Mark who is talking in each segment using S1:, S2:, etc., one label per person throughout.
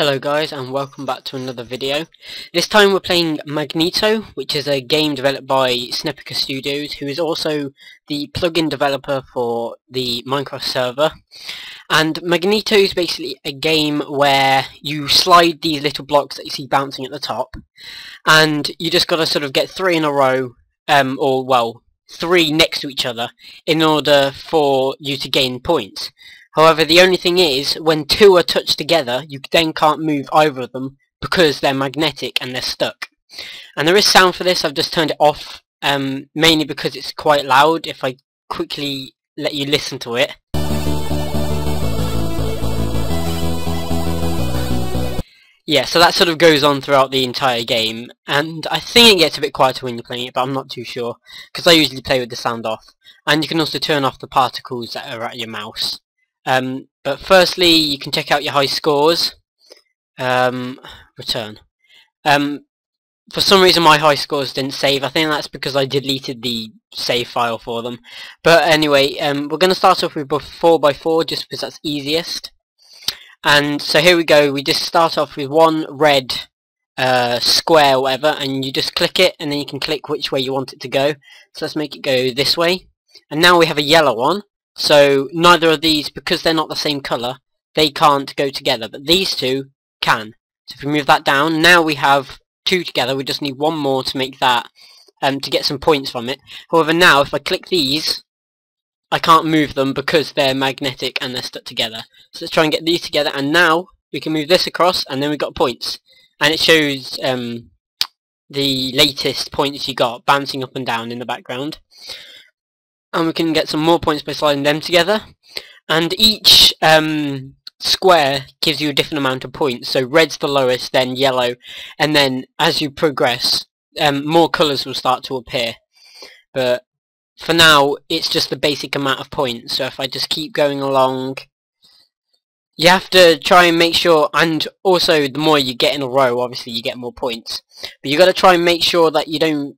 S1: Hello guys, and welcome back to another video. This time we're playing Magneto, which is a game developed by Snepica Sudios, who is also the plugin developer for the Minecraft server. And Magneto is basically a game where you slide these little blocks that you see bouncing at the top, and you just got to sort of get three in a row, three next to each other, in order for you to gain points. However, the only thing is, when two are touched together, you then can't move either of them because they're magnetic and they're stuck. And there is sound for this. I've just turned it off, mainly because it's quite loud. If I quickly let you listen to it. Yeah, so that sort of goes on throughout the entire game, and I think it gets a bit quieter when you're playing it, but I'm not too sure, because I usually play with the sound off. And you can also turn off the particles that are at your mouse. But firstly, you can check out your high scores. Return. For some reason my high scores didn't save. I think that's because I deleted the save file for them. But anyway, we're going to start off with 4x4 just because that's easiest. And so here we go. We just start off with one red square or whatever, and you just click it, and then you can click which way you want it to go. So let's make it go this way. And now we have a yellow one. So neither of these, because they're not the same colour, they can't go together, but these two can. So if we move that down, now we have two together. We just need one more to make that, to get some points from it. However, now if I click these, I can't move them because they're magnetic and they're stuck together. So let's try and get these together, and now we can move this across, and then we've got points. And it shows the latest points you got bouncing up and down in the background. And we can get some more points by sliding them together. And each square gives you a different amount of points. So red's the lowest, then yellow, and then as you progress, more colours will start to appear. But for now, it's just the basic amount of points. So if I just keep going along, you have to try and make sure, and also the more you get in a row, obviously you get more points. But you've got to try and make sure that you don't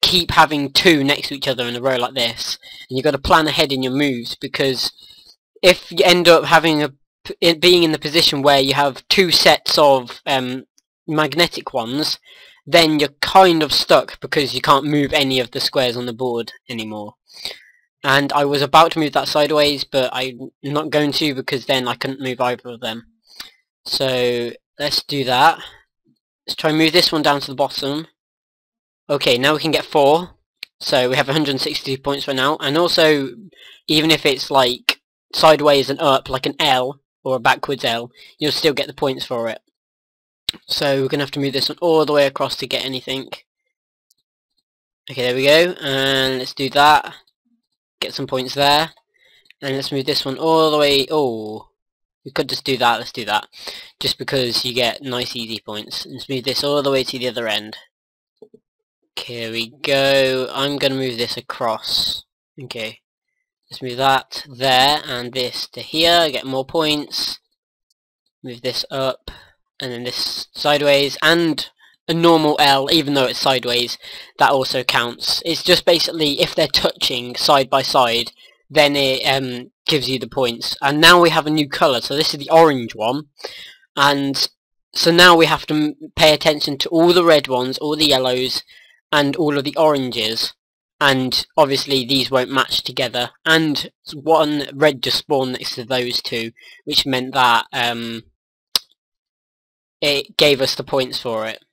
S1: keep having two next to each other in a row like this, and you've got to plan ahead in your moves, because if you end up having being in the position where you have two sets of magnetic ones, then you're kind of stuck because you can't move any of the squares on the board anymore. And I was about to move that sideways, but I'm not going to, because then I couldn't move either of them. So let's do that. Let's try and move this one down to the bottom. Okay, now we can get 4, so we have 162 points right now, and also, even if it's like sideways and up, like an L, or a backwards L, you'll still get the points for it. So we're going to have to move this one all the way across to get anything. Okay, there we go, and let's do that, get some points there, and let's move this one all the way, we could just do that, let's do that, just because you get nice easy points. Let's move this all the way to the other end. Here we go. I'm going to move this across. Okay. Let's move that there and this to here. Get more points. Move this up. And then this sideways. And a normal L, even though it's sideways, that also counts. It's just basically if they're touching side by side, then it gives you the points. And now we have a new colour. So this is the orange one. And so now we have to pay attention to all the red ones, all the yellows, and all of the oranges, and obviously these won't match together, and one red just spawned next to those two, which meant that it gave us the points for it.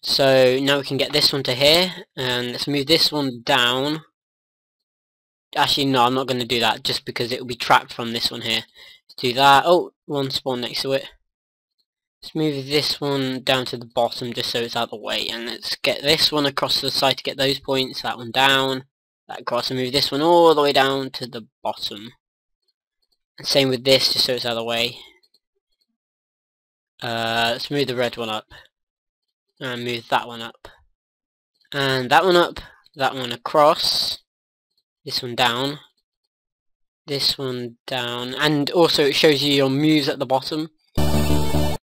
S1: So now we can get this one to here, and let's move this one down. Actually no, I'm not going to do that, just because it will be trapped from this one here. Let's do that. Oh, one spawned next to it. Let's move this one down to the bottom just so it's out of the way, and let's get this one across to the side to get those points, that one down, that across, and move this one all the way down to the bottom. And same with this, just so it's out of the way. Let's move the red one up, and move that one up, and that one up, that one across, this one down, this one down, and also it shows you your moves at the bottom.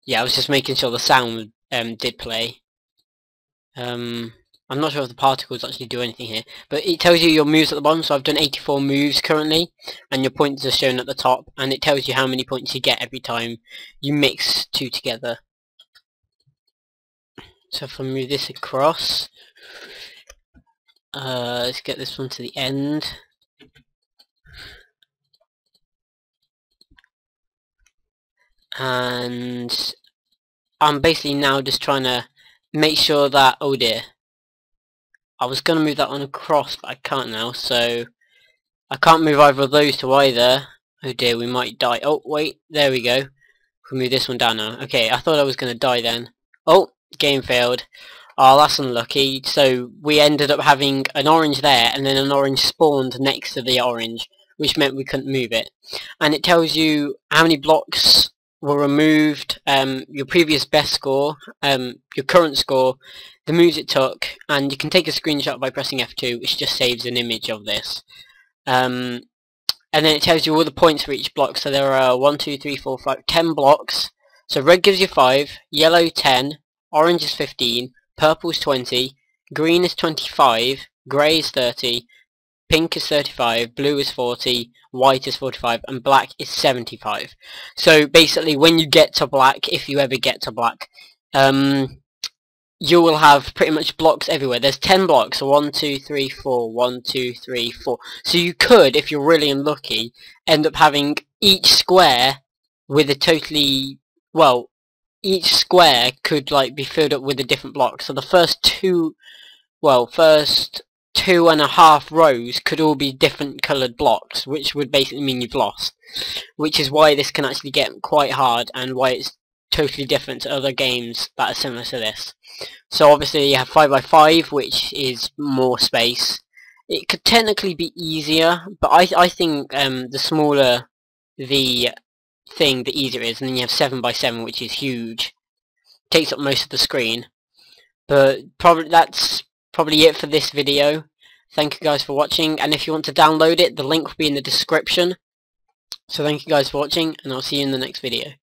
S1: Yeah, I was just making sure the sound did play. I'm not sure if the particles actually do anything here, but it tells you your moves at the bottom. So I've done 84 moves currently, and your points are shown at the top, and it tells you how many points you get every time you mix two together. So if I move this across, let's get this one to the end. And I'm basically now just trying to make sure that, oh dear, I was going to move that one across, but I can't now, so I can't move either of those to either. Oh dear, we might die. Oh wait, there we go. We'll move this one down now. Okay, I thought I was going to die then. Oh, game failed. Oh, that's unlucky. So we ended up having an orange there, and then an orange spawned next to the orange, which meant we couldn't move it. And it tells you how many blocks were removed, your previous best score, your current score, the moves it took, and you can take a screenshot by pressing F2, which just saves an image of this. And then it tells you all the points for each block. So there are 1, 2, 3, 4, 5, 10 blocks. So red gives you 5, yellow 10, orange is 15, purple is 20, green is 25, grey is 30, pink is 35, blue is 40, white is 45, and black is 75. So basically when you get to black, if you ever get to black, you will have pretty much blocks everywhere. There's 10 blocks, so 1, 2, 3, 4, 1, 2, 3, 4. So you could, if you're really unlucky, end up having each square with a totally, well, each square could like be filled up with a different block. So the first two and a half rows could all be different coloured blocks, which would basically mean you've lost. Which is why this can actually get quite hard, and why it's totally different to other games that are similar to this. So obviously you have 5x5, which is more space. It could technically be easier, but I think the smaller the thing, the easier it is. And then you have 7x7, which is huge. Takes up most of the screen. But that's probably it for this video. Thank you guys for watching, and if you want to download it, the link will be in the description. So thank you guys for watching, and I'll see you in the next video.